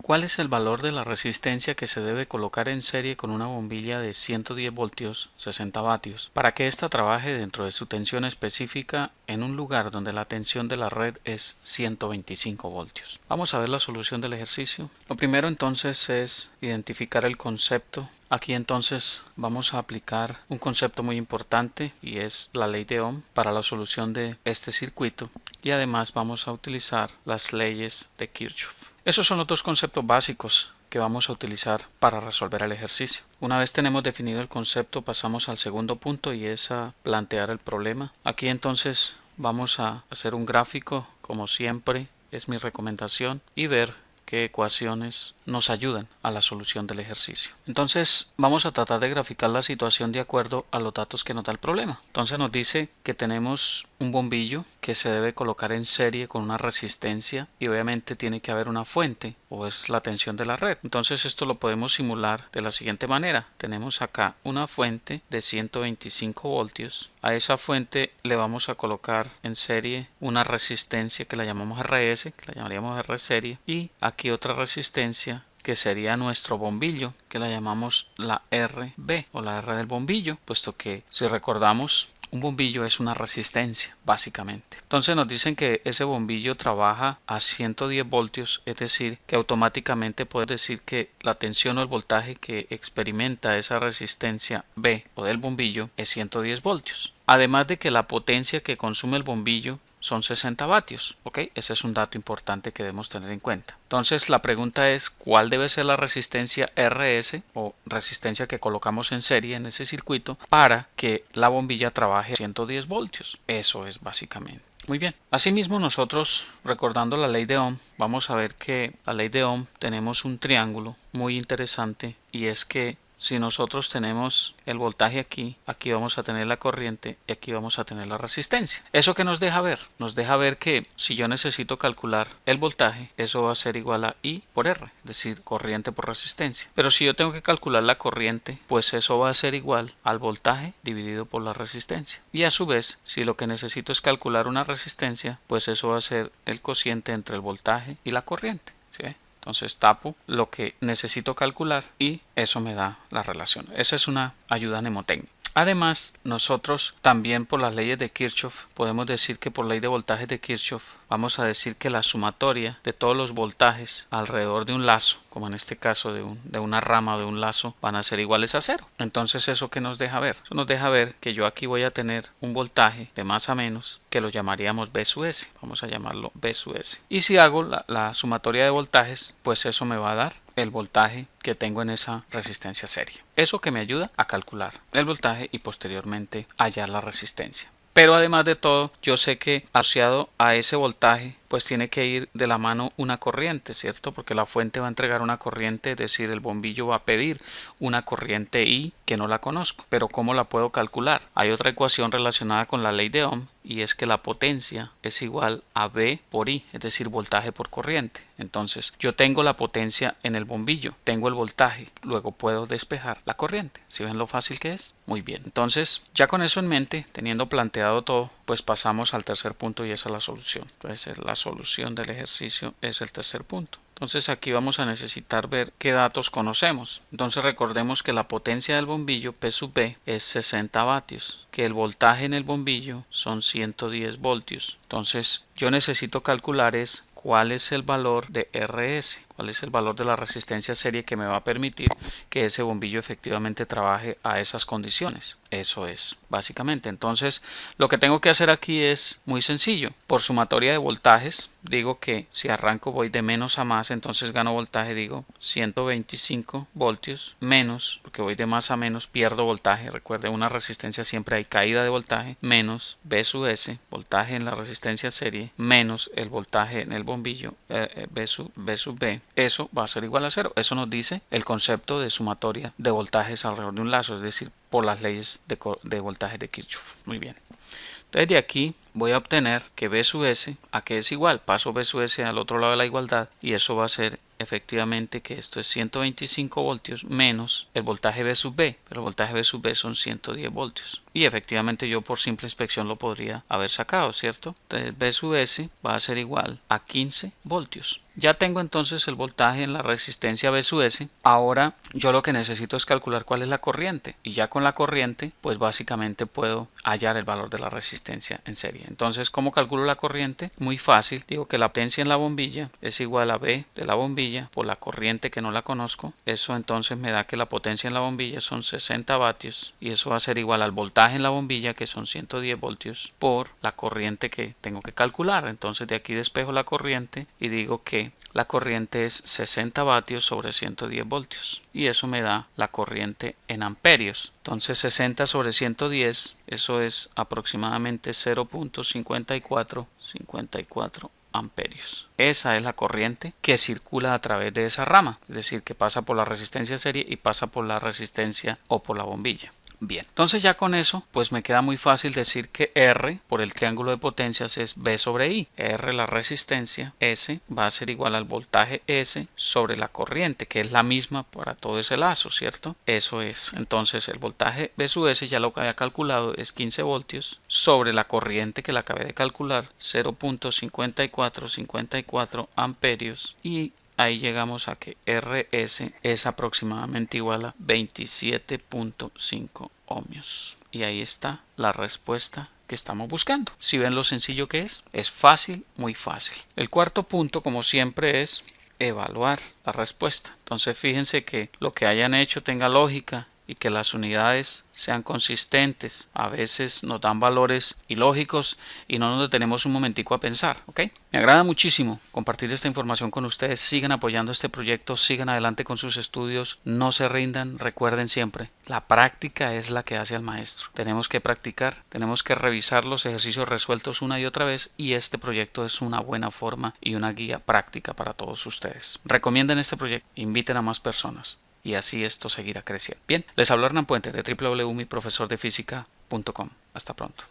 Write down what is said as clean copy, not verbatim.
¿Cuál es el valor de la resistencia que se debe colocar en serie con una bombilla de 110 voltios 60 vatios para que ésta trabaje dentro de su tensión específica en un lugar donde la tensión de la red es 125 voltios? Vamos a ver la solución del ejercicio. Lo primero entonces es identificar el concepto. Aquí entonces vamos a aplicar un concepto muy importante y es la ley de Ohm para la solución de este circuito, y además vamos a utilizar las leyes de Kirchhoff. Esos son los dos conceptos básicos que vamos a utilizar para resolver el ejercicio. Una vez tenemos definido el concepto, pasamos al segundo punto y es a plantear el problema. Aquí entonces vamos a hacer un gráfico, como siempre es mi recomendación, y ver qué ecuaciones nos ayudan a la solución del ejercicio. Entonces vamos a tratar de graficar la situación de acuerdo a los datos que nos da el problema. Entonces nos dice que tenemos un bombillo que se debe colocar en serie con una resistencia y obviamente tiene que haber una fuente o es la tensión de la red. Entonces esto lo podemos simular de la siguiente manera. Tenemos acá una fuente de 125 voltios. A esa fuente le vamos a colocar en serie una resistencia que la llamamos RS, que la llamaríamos R serie, y aquí otra resistencia que sería nuestro bombillo, que la llamamos la RB o la R del bombillo, puesto que si recordamos, un bombillo es una resistencia, básicamente. Entonces nos dicen que ese bombillo trabaja a 110 voltios, es decir, que automáticamente podemos decir que la tensión o el voltaje que experimenta esa resistencia B o del bombillo es 110 voltios. Además de que la potencia que consume el bombillo son 60 vatios, ¿ok? Ese es un dato importante que debemos tener en cuenta. Entonces la pregunta es, ¿cuál debe ser la resistencia RS o resistencia que colocamos en serie en ese circuito para que la bombilla trabaje a 110 voltios? Eso es básicamente. Muy bien. Asimismo, nosotros, recordando la ley de Ohm, vamos a ver que la ley de Ohm tenemos un triángulo muy interesante, y es que si nosotros tenemos el voltaje aquí, aquí vamos a tener la corriente y aquí vamos a tener la resistencia. ¿Eso qué nos deja ver? Nos deja ver que si yo necesito calcular el voltaje, eso va a ser igual a I por R, es decir, corriente por resistencia. Pero si yo tengo que calcular la corriente, pues eso va a ser igual al voltaje dividido por la resistencia. Y a su vez, si lo que necesito es calcular una resistencia, pues eso va a ser el cociente entre el voltaje y la corriente. ¿Sí? Entonces tapo lo que necesito calcular y eso me da la relación. Esa es una ayuda mnemotécnica. Además, nosotros también por las leyes de Kirchhoff podemos decir que por ley de voltajes de Kirchhoff vamos a decir que la sumatoria de todos los voltajes alrededor de un lazo, como en este caso de una rama o de un lazo, van a ser iguales a cero. Entonces, ¿eso qué nos deja ver? Eso nos deja ver que yo aquí voy a tener un voltaje de más a menos que lo llamaríamos B sub S. Vamos a llamarlo B sub S. Y si hago la sumatoria de voltajes, pues eso me va a dar el voltaje que tengo en esa resistencia serie. Eso que me ayuda a calcular el voltaje y posteriormente hallar la resistencia. Pero además de todo, yo sé que asociado a ese voltaje, pues tiene que ir de la mano una corriente, ¿cierto? Porque la fuente va a entregar una corriente, es decir, el bombillo va a pedir una corriente I que no la conozco. Pero ¿cómo la puedo calcular? Hay otra ecuación relacionada con la ley de Ohm, y es que la potencia es igual a V por I, es decir, voltaje por corriente. Entonces, yo tengo la potencia en el bombillo, tengo el voltaje, luego puedo despejar la corriente. ¿Sí ven lo fácil que es? Muy bien. Entonces, ya con eso en mente, teniendo planteado todo, pues pasamos al tercer punto y esa es la solución. Entonces, la solución del ejercicio es el tercer punto. Entonces aquí vamos a necesitar ver qué datos conocemos. Entonces recordemos que la potencia del bombillo P sub B es 60 vatios, que el voltaje en el bombillo son 110 voltios. Entonces yo necesito calcular es cuál es el valor de RS, cuál es el valor de la resistencia serie que me va a permitir que ese bombillo efectivamente trabaje a esas condiciones. Eso es, básicamente. Entonces, lo que tengo que hacer aquí es muy sencillo. Por sumatoria de voltajes, digo que si arranco voy de menos a más, entonces gano voltaje, digo 125 voltios, menos, porque voy de más a menos, pierdo voltaje. Recuerde, una resistencia siempre hay caída de voltaje, menos B sub S, voltaje en la resistencia serie, menos el voltaje en el bombillo, B sub B. Eso va a ser igual a cero. Eso nos dice el concepto de sumatoria de voltajes alrededor de un lazo, es decir, por las leyes de voltaje de Kirchhoff. Muy bien. Entonces de aquí voy a obtener que B sub S a que es igual. Paso B sub S al otro lado de la igualdad y eso va a ser efectivamente que esto es 125 voltios menos el voltaje B sub B. Pero el voltaje B sub B son 110 voltios. y efectivamente yo por simple inspección lo podría haber sacado, ¿cierto? Entonces V sub S va a ser igual a 15 voltios. Ya tengo entonces el voltaje en la resistencia V sub S. Ahora yo lo que necesito es calcular cuál es la corriente, y ya con la corriente pues básicamente puedo hallar el valor de la resistencia en serie. Entonces, ¿cómo calculo la corriente? Muy fácil. Digo que la potencia en la bombilla es igual a V de la bombilla por la corriente, que no la conozco. Eso entonces me da que la potencia en la bombilla son 60 vatios, y eso va a ser igual al voltaje en la bombilla, que son 110 voltios, por la corriente que tengo que calcular. Entonces de aquí despejo la corriente y digo que la corriente es 60 vatios sobre 110 voltios, y eso me da la corriente en amperios. Entonces 60 sobre 110, eso es aproximadamente 0.5454 amperios. Esa es la corriente que circula a través de esa rama, es decir, que pasa por la resistencia serie y pasa por la resistencia o por la bombilla. Bien, entonces ya con eso pues me queda muy fácil decir que R por el triángulo de potencias es V sobre I. R, la resistencia, S va a ser igual al voltaje S sobre la corriente, que es la misma para todo ese lazo, ¿cierto? Eso es. Entonces el voltaje V sub S, ya lo que había calculado, es 15 voltios sobre la corriente que la acabé de calcular, 0.5454 amperios, y ahí llegamos a que RS es aproximadamente igual a 27.5 ohmios. Y ahí está la respuesta que estamos buscando. Si ven lo sencillo que es fácil, muy fácil. El cuarto punto, como siempre, es evaluar la respuesta. Entonces fíjense que lo que hayan hecho tenga lógica y que las unidades sean consistentes. A veces nos dan valores ilógicos y no nos detenemos un momentico a pensar, ¿ok? Me agrada muchísimo compartir esta información con ustedes. Sigan apoyando este proyecto, sigan adelante con sus estudios, no se rindan. Recuerden siempre, la práctica es la que hace al maestro. Tenemos que practicar, tenemos que revisar los ejercicios resueltos una y otra vez, y este proyecto es una buena forma y una guía práctica para todos ustedes. Recomienden este proyecto, inviten a más personas, y así esto seguirá creciendo. Bien, les habló Hernán Puente de www.miprofesordefísica.com. Hasta pronto.